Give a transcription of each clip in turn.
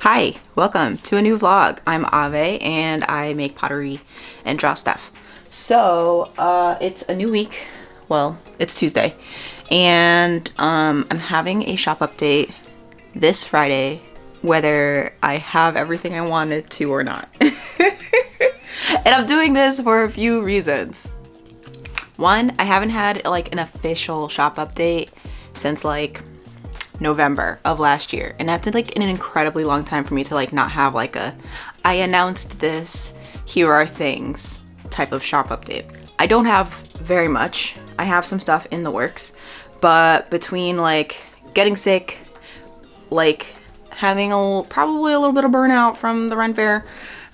Hi, welcome to a new vlog. I'm Ave and I make pottery and draw stuff. So it's a new week. Well, it's Tuesday and I'm having a shop update this Friday, whether I have everything I wanted to or not. And I'm doing this for a few reasons. One, I haven't had like an official shop update since like November of last year, and that's like an incredibly long time for me to like not have like a I announced this, here are things type of shop update. I don't have very much. I have some stuff in the works, but between like getting sick, like having probably a little bit of burnout from the Ren Fair,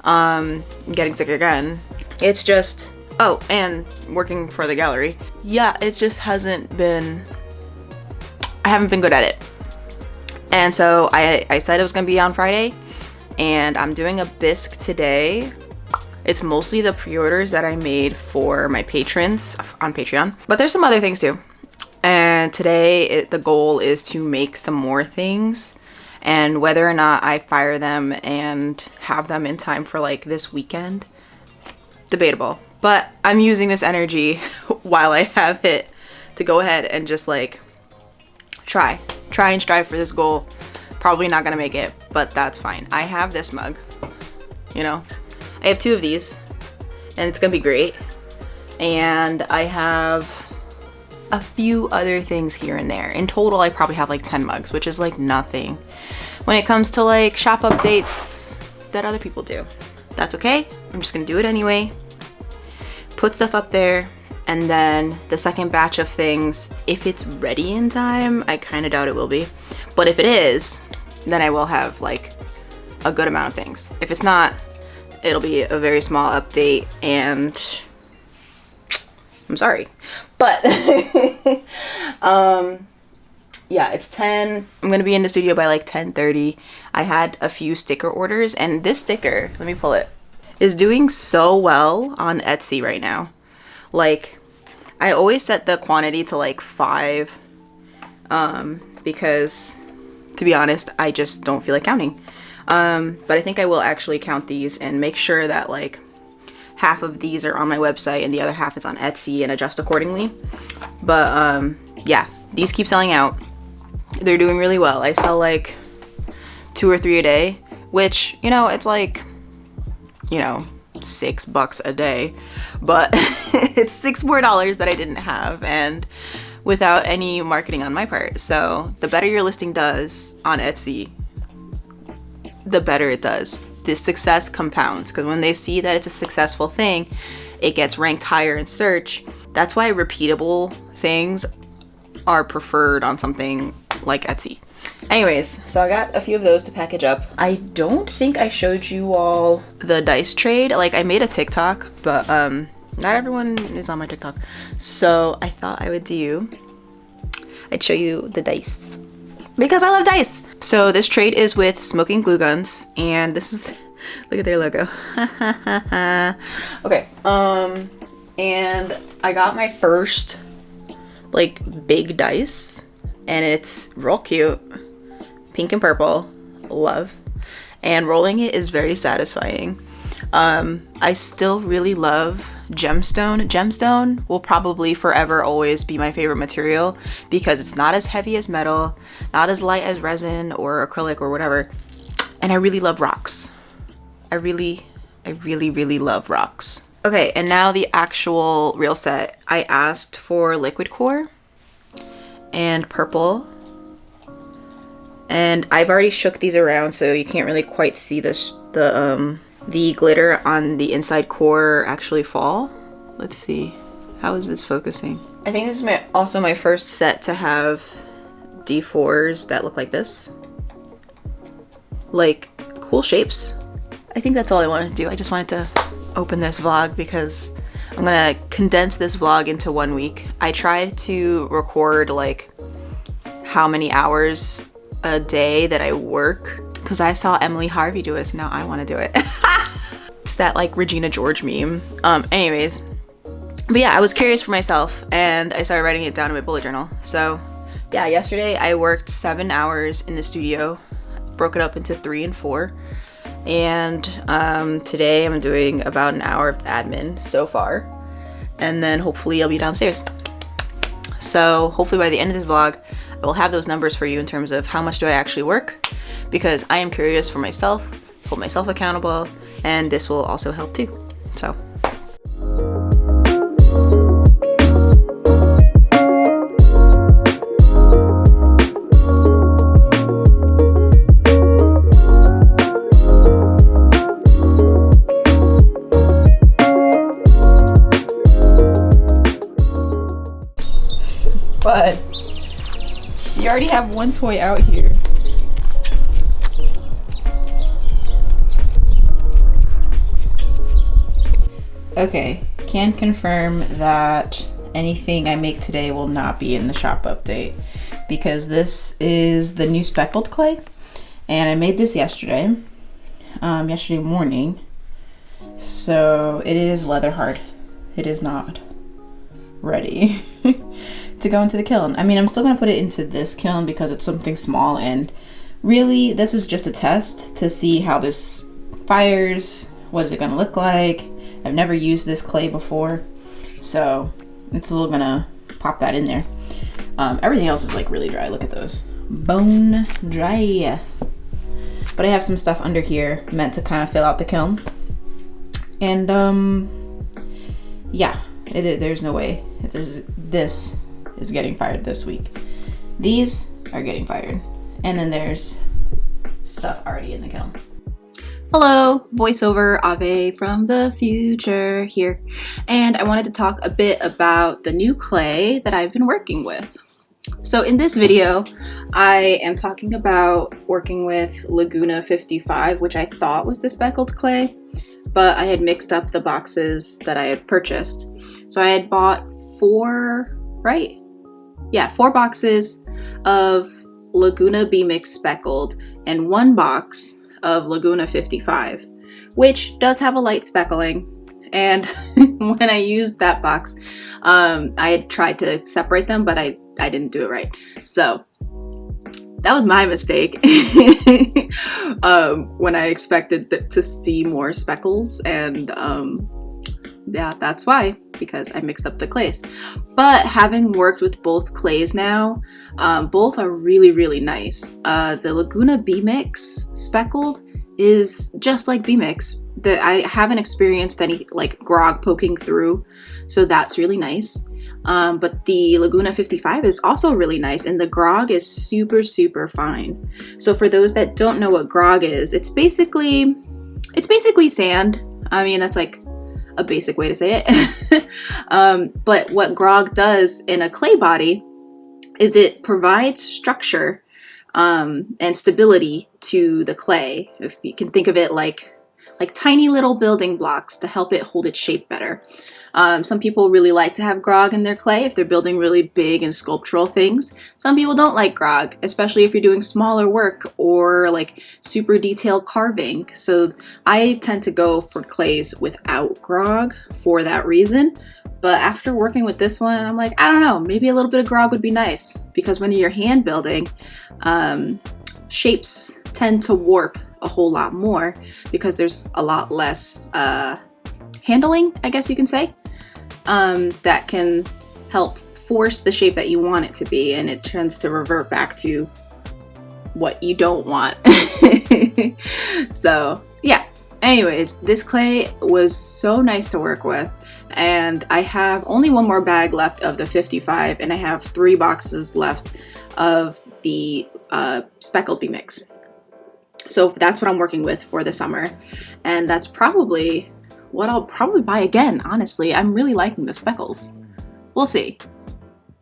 getting sick again, it's just, oh, and working for the gallery, yeah, it just hasn't been, I haven't been good at it. And so I said it was gonna be on Friday, and I'm doing a bisque today. It's mostly the pre-orders that I made for my patrons on Patreon, but there's some other things too. And today the goal is to make some more things, and whether or not I fire them and have them in time for like this weekend, debatable. But I'm using this energy while I have it to go ahead and just like try and strive for this goal. Probably not gonna make it, but that's fine. I have this mug, you know, I have two of these and it's gonna be great. And I have a few other things here and there. In total, I probably have like 10 mugs, which is like nothing when it comes to like shop updates that other people do. That's okay. I'm just gonna do it anyway. Put stuff up there. And then the second batch of things, if it's ready in time, I kind of doubt it will be. But if it is, then I will have like a good amount of things. If it's not, it'll be a very small update and I'm sorry. But yeah, it's 10. I'm going to be in the studio by like 10:30. I had a few sticker orders, and this sticker, let me pull it, is doing so well on Etsy right now. Like, I always set the quantity to like 5 because, to be honest, I just don't feel like counting. But I think I will actually count these and make sure that like half of these are on my website and the other half is on Etsy and adjust accordingly. But yeah, these keep selling out. They're doing really well. I sell like 2 or 3 a day, which, you know, it's like, you know, $6 a day, but it's $6 more that I didn't have, and without any marketing on my part. So the better your listing does on Etsy, the better it does. This success compounds, because when they see that it's a successful thing, it gets ranked higher in search. That's why repeatable things are preferred on something like Etsy. Anyways, so I got a few of those to package up. I don't think I showed you all the dice trade. Like, I made a TikTok, but not everyone is on my TikTok. So I thought I'd show you the dice because I love dice. So this trade is with Smoking Glue Guns, and this is, look at their logo. Okay, and I got my first like big dice, and it's real cute. Pink and purple, love. And rolling it is very satisfying. I still really love gemstone. Gemstone will probably forever always be my favorite material because it's not as heavy as metal, not as light as resin or acrylic or whatever. And I really love rocks. I really love rocks. Okay, and now the actual real set. I asked for liquid core and purple. And I've already shook these around, so you can't really quite see this, the glitter on the inside core actually fall. Let's see. How is this focusing? I think this is also my first set to have D4s that look like this. Like, cool shapes. I think that's all I wanted to do. I just wanted to open this vlog because I'm gonna condense this vlog into 1 week. I tried to record like how many hours a day that I work because I saw Emily Harvey do it, so now I want to do it. It's that like Regina George meme. Anyways, but yeah, I was curious for myself and I started writing it down in my bullet journal. So yeah, yesterday I worked 7 hours in the studio broke it up into 3 and 4. And today I'm doing about an hour of admin so far. And then hopefully I'll be downstairs. So hopefully by the end of this vlog, I will have those numbers for you in terms of how much do I actually work, because I am curious for myself, hold myself accountable, and this will also help too. So. But you already have one toy out here. Okay, can confirm that anything I make today will not be in the shop update, because this is the new speckled clay, and I made this yesterday morning. So it is leather hard. It is not ready to go into the kiln. I mean, I'm still gonna put it into this kiln because it's something small, and really this is just a test to see how this fires. What is it gonna look like? I've never used this clay before, so it's a little gonna pop that in there. Everything else is like really dry. Look at those, bone dry. But I have some stuff under here meant to kind of fill out the kiln, and yeah, there's no way this is getting fired this week. These are getting fired, and then there's stuff already in the kiln. Hello, voiceover Ave from the future here, and I wanted to talk a bit about the new clay that I've been working with. So in this video, I am talking about working with Laguna 55, which I thought was the speckled clay, but I had mixed up the boxes that I had purchased. So I had bought 4 boxes of Laguna bmix speckled and 1 box of Laguna 55, which does have a light speckling. And when I used that box, I had tried to separate them, but I didn't do it right. So that was my mistake. When I expected to see more speckles, and yeah, that's why, because I mixed up the clays. But having worked with both clays now, both are really, really nice. The Laguna bmix speckled is just like bmix. I haven't experienced any like grog poking through, so that's really nice. But the Laguna 55 is also really nice, and the grog is super, super fine. So for those that don't know what grog is, it's basically sand. I mean, that's like a basic way to say it. But what grog does in a clay body is it provides structure and stability to the clay. If you can think of it like tiny little building blocks to help it hold its shape better. Some people really like to have grog in their clay if they're building really big and sculptural things. Some people don't like grog, especially if you're doing smaller work or like super detailed carving. So I tend to go for clays without grog for that reason. But after working with this one, I'm like, I don't know, maybe a little bit of grog would be nice, because when you're hand building, shapes tend to warp a whole lot more because there's a lot less handling, I guess you can say, that can help force the shape that you want it to be, and it tends to revert back to what you don't want. So yeah, anyways, this clay was so nice to work with, and I have only 1 more bag left of the 55, and I have 3 boxes left of the speckled bmix. So that's what I'm working with for the summer, and that's probably what I'll probably buy again, honestly. I'm really liking the speckles. We'll see.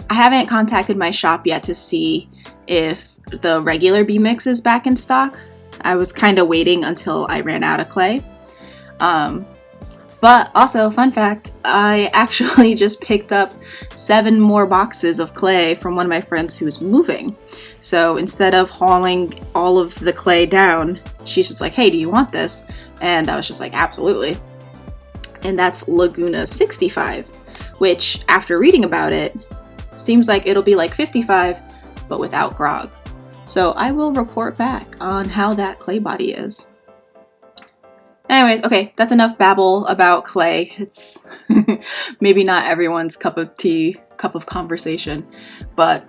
I haven't contacted my shop yet to see if the regular bmix is back in stock. I was kind of waiting until I ran out of clay. But also, fun fact, I actually just picked up 7 more boxes of clay from one of my friends who's moving. So instead of hauling all of the clay down, she's just like, hey, do you want this? And I was just like, absolutely. And that's Laguna 65, which after reading about it, seems like it'll be like 55, but without grog. So I will report back on how that clay body is. Anyways, okay, that's enough babble about clay. It's maybe not everyone's cup of tea, cup of conversation, but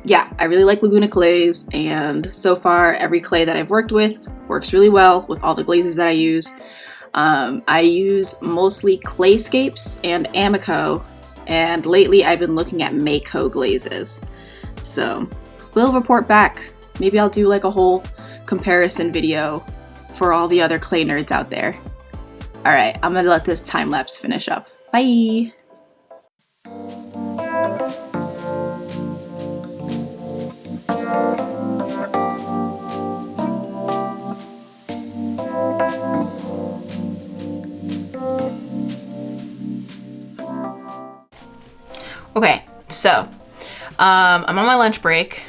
yeah, I really like Laguna clays, and so far every clay that I've worked with works really well with all the glazes that I use. I use mostly Clayscapes and Amico, and lately I've been looking at Mako glazes. So we'll report back. Maybe I'll do like a whole comparison video for all the other clay nerds out there. All right, I'm gonna let this time lapse finish up. Bye. Okay, so I'm on my lunch break.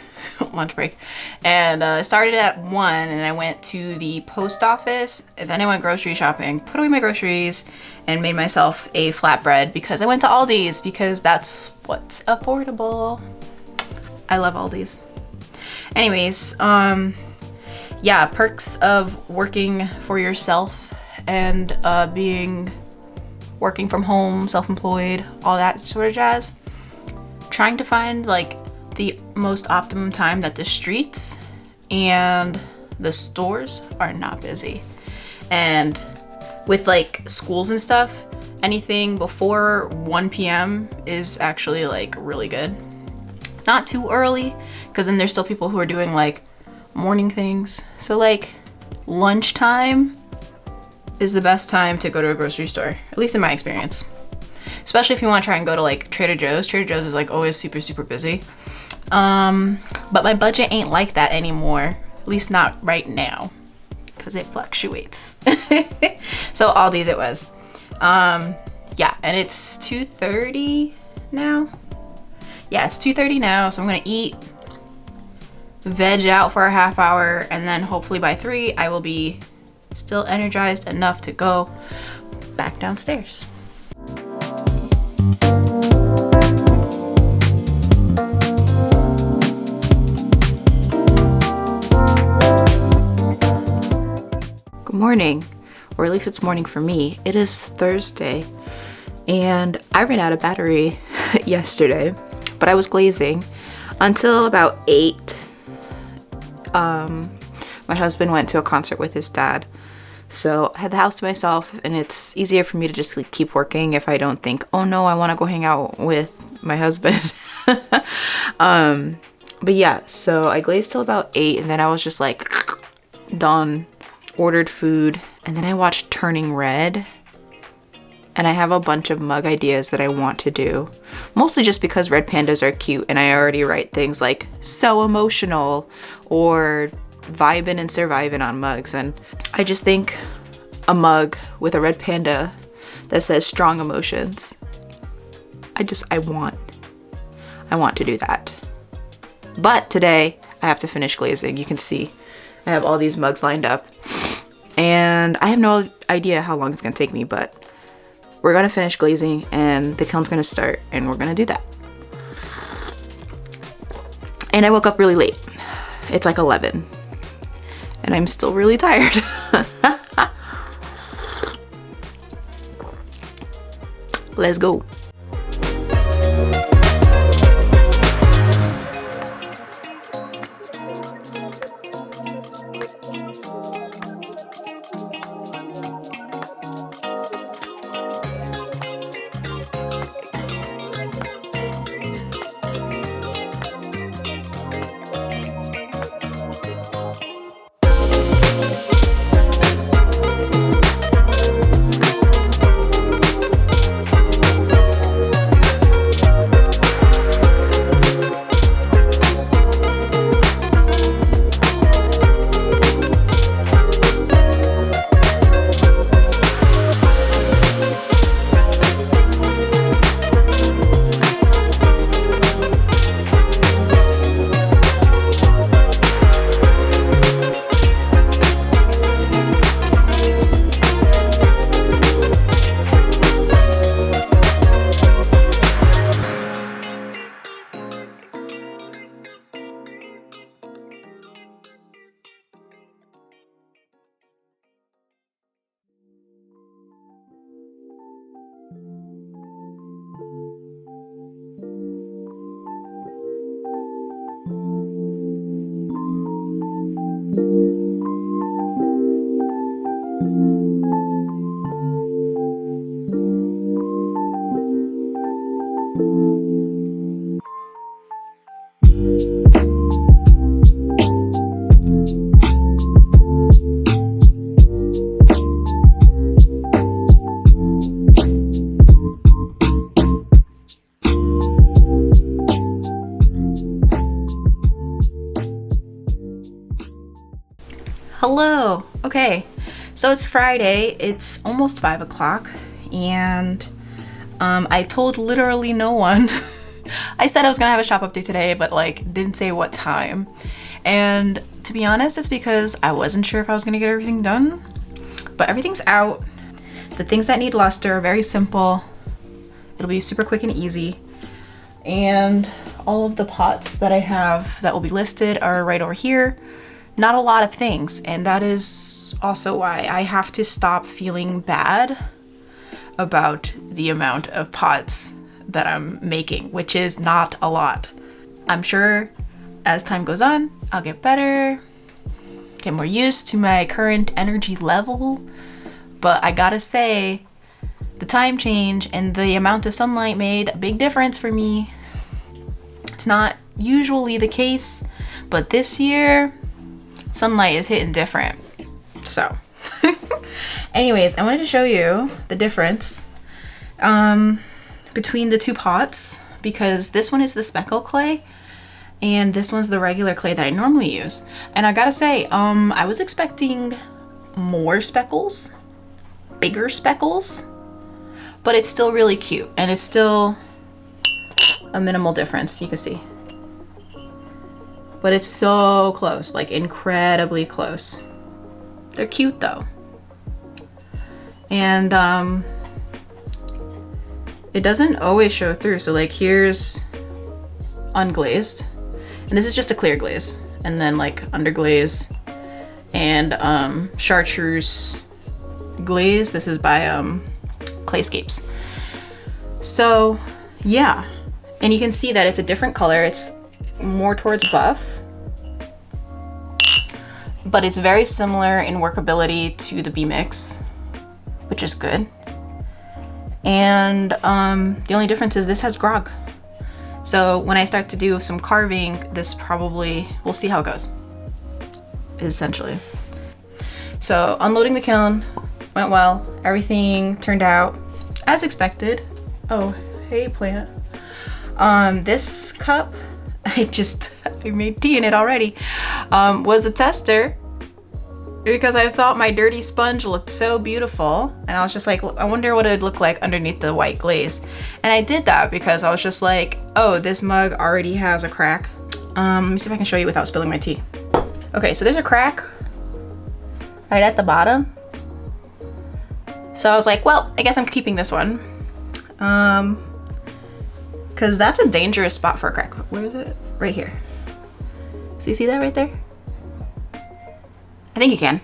And I started at 1 and I went to the post office, and then I went grocery shopping, put away my groceries, and made myself a flatbread because I went to Aldi's because that's what's affordable. I love Aldi's. Anyways, yeah, perks of working for yourself and working from home, self-employed, all that sort of jazz. Trying to find like the most optimum time that the streets and the stores are not busy. And with like schools and stuff, anything before 1 p.m. is actually like really good. Not too early, because then there's still people who are doing like morning things. So like lunchtime is the best time to go to a grocery store, at least in my experience. Especially if you want to try and go to like Trader Joe's. Trader Joe's is like always super, super busy. But my budget ain't like that anymore, at least not right now, because it fluctuates. So Aldi's it was. Yeah, and it's 2:30 now. Yeah, it's 2:30 now, so I'm gonna eat, veg out for a half hour, and then hopefully by 3 I will be still energized enough to go back downstairs. Morning, or at least it's morning for me. It is Thursday and I ran out of battery yesterday, but I was glazing until about 8. My husband went to a concert with his dad, so I had the house to myself, and it's easier for me to just keep working if I don't think, oh no, I want to go hang out with my husband. But yeah, so I glazed till about 8, and then I was just like done. Ordered food, and then I watched Turning Red, and I have a bunch of mug ideas that I want to do, mostly just because red pandas are cute, and I already write things like so emotional or vibin' and survivin' on mugs, and I just think a mug with a red panda that says strong emotions, I want to do that. But today I have to finish glazing. You can see I have all these mugs lined up, and I have no idea how long it's gonna take me, but we're gonna finish glazing and the kiln's gonna start, and we're gonna do that. And I woke up really late. It's like 11 and I'm still really tired. Let's go. Okay, so it's Friday, it's almost 5 o'clock, and I told literally no one. I said I was gonna have a shop update today, but like didn't say what time. And to be honest, it's because I wasn't sure if I was gonna get everything done, but everything's out. The things that need luster are very simple. It'll be super quick and easy. And all of the pots that I have that will be listed are right over here. Not a lot of things, and that is also why I have to stop feeling bad about the amount of pots that I'm making, which is not a lot. I'm sure as time goes on, I'll get better, get more used to my current energy level, but I gotta say, the time change and the amount of sunlight made a big difference for me. It's not usually the case, but this year, sunlight is hitting different. So, anyways, I wanted to show you the difference between the two pots, because this one is the speckled clay and this one's the regular clay that I normally use. And I gotta say, I was expecting more speckles, bigger speckles, but it's still really cute and it's still a minimal difference, you can see. But it's so close, like incredibly close. They're cute though. And it doesn't always show through. So like here's unglazed, and this is just a clear glaze, and then like underglaze and chartreuse glaze. This is by Clayscapes. So yeah, and you can see that it's a different color. It's more towards buff, but it's very similar in workability to the bmix, which is good. And the only difference is this has grog. So when I start to do some carving, this probably, we'll see how it goes, essentially. So unloading the kiln went well. Everything turned out as expected. Oh, hey plant. This cup, I made tea in it already, was a tester because I thought my dirty sponge looked so beautiful, and I was just like, I wonder what it'd look like underneath the white glaze. And I did that because I was just like, oh, this mug already has a crack. Let me see if I can show you without spilling my tea. Okay, so there's a crack right at the bottom. So I was like, well, I guess I'm keeping this one. Because that's a dangerous spot for a crack. Where is it? Right here. So you see that right there? I think you can.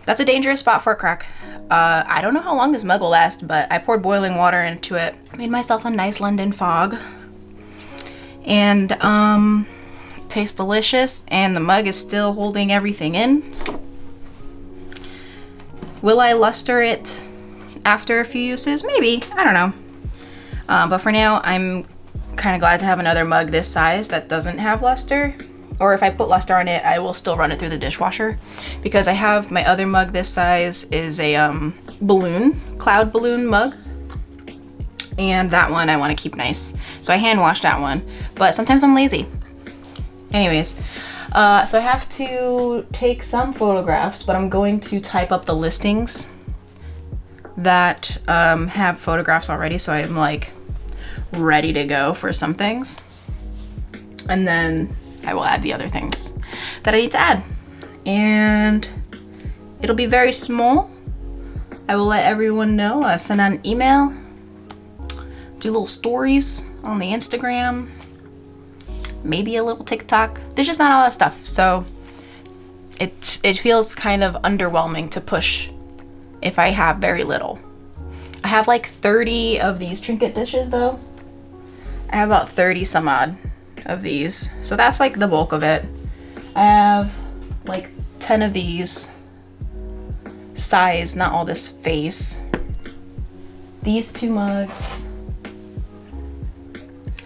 That's a dangerous spot for a crack. I don't know how long this mug will last, but I poured boiling water into it. Made myself a nice London fog. And it tastes delicious, and the mug is still holding everything in. Will I luster it after a few uses? Maybe, I don't know. But for now, I'm kind of glad to have another mug this size that doesn't have luster. Or if I put luster on it, I will still run it through the dishwasher, because I have my other mug this size is a cloud balloon mug. And that one I want to keep nice. So I hand wash that one, but sometimes I'm lazy. Anyways, so I have to take some photographs, but I'm going to type up the listings that have photographs already, so I'm like ready to go for some things, and then I will add the other things that I need to add, and it'll be very small. I will let everyone know, send out an email, do little stories on the Instagram, maybe a little TikTok. There's just not all that stuff, so it feels kind of underwhelming to push if I have very little. I have like 30 of these trinket dishes though. I have about 30 some odd of these. So that's like the bulk of it. I have like 10 of these size, not all this face. These 2 mugs.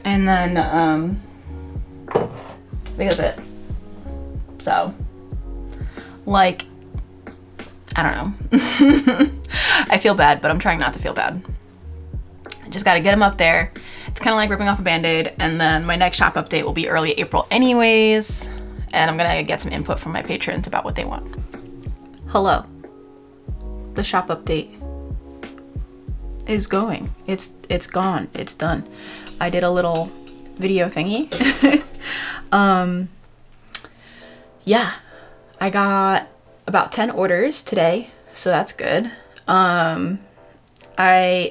And then, I think that's it. So, like, I don't know. I feel bad, but I'm trying not to feel bad. I just gotta get them up there. It's kind of like ripping off a band-aid, and then my next shop update will be early April anyways, and I'm gonna get some input from my patrons about what they want. Hello. The shop update is going. It's gone. It's done. I did a little video thingy. Yeah, I got about 10 orders today, so that's good. I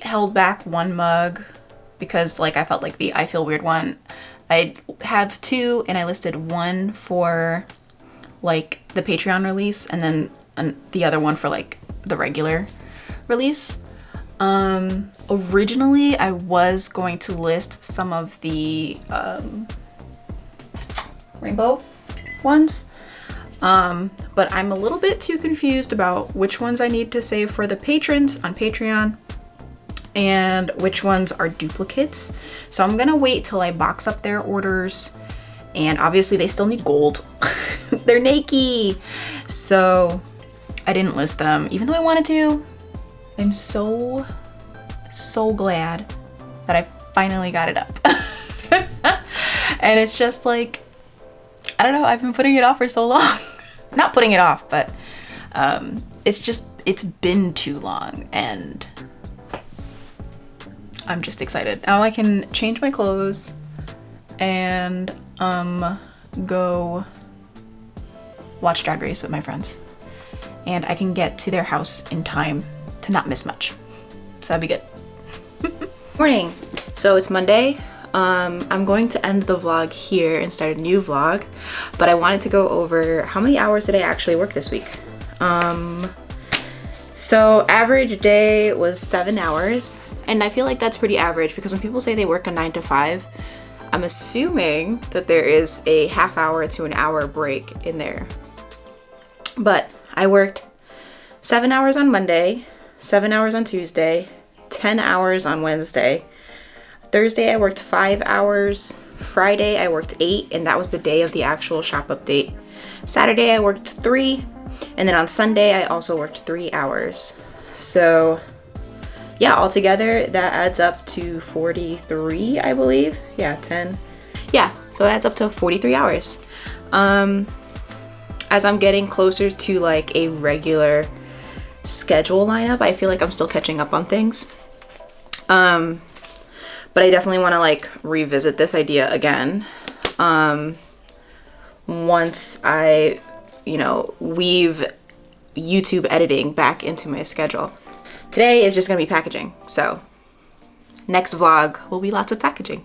held back one mug because like I felt like the I Feel Weird one. I have 2 and I listed one for like the Patreon release and then the other one for like the regular release. Originally I was going to list some of the rainbow ones, but I'm a little bit too confused about which ones I need to save for the patrons on Patreon and which ones are duplicates. So I'm gonna wait till I box up their orders, and obviously they still need gold. They're naked, so I didn't list them even though I wanted to. I'm so glad that I finally got it up. And it's just like, I don't know, I've been putting it off for so long. Not putting it off, but it's been too long, and I'm just excited. Now I can change my clothes and go watch Drag Race with my friends. And I can get to their house in time to not miss much. So that'd be good. Morning. So it's Monday. I'm going to end the vlog here and start a new vlog, but I wanted to go over how many hours did I actually work this week. So average day was 7 hours, and I feel like that's pretty average because when people say they work a 9 to 5, I'm assuming that there is a half hour to an hour break in there. But I worked 7 hours on Monday, 7 hours on Tuesday, 10 hours on Wednesday. Thursday I worked 5 hours. Friday I worked 8, and that was the day of the actual shop update. Saturday I worked 3, and then on Sunday I also worked 3 hours. So yeah, altogether that adds up to 43, I believe. Yeah, 10. Yeah, so it adds up to 43 hours. As I'm getting closer to like a regular schedule lineup, I feel like I'm still catching up on things. But I definitely want to like revisit this idea again once I, weave YouTube editing back into my schedule. Today is just gonna be packaging, so next vlog will be lots of packaging.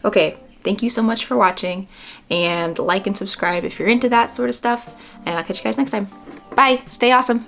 Okay, thank you so much for watching, and like and subscribe if you're into that sort of stuff, and I'll catch you guys next time. Bye, stay awesome.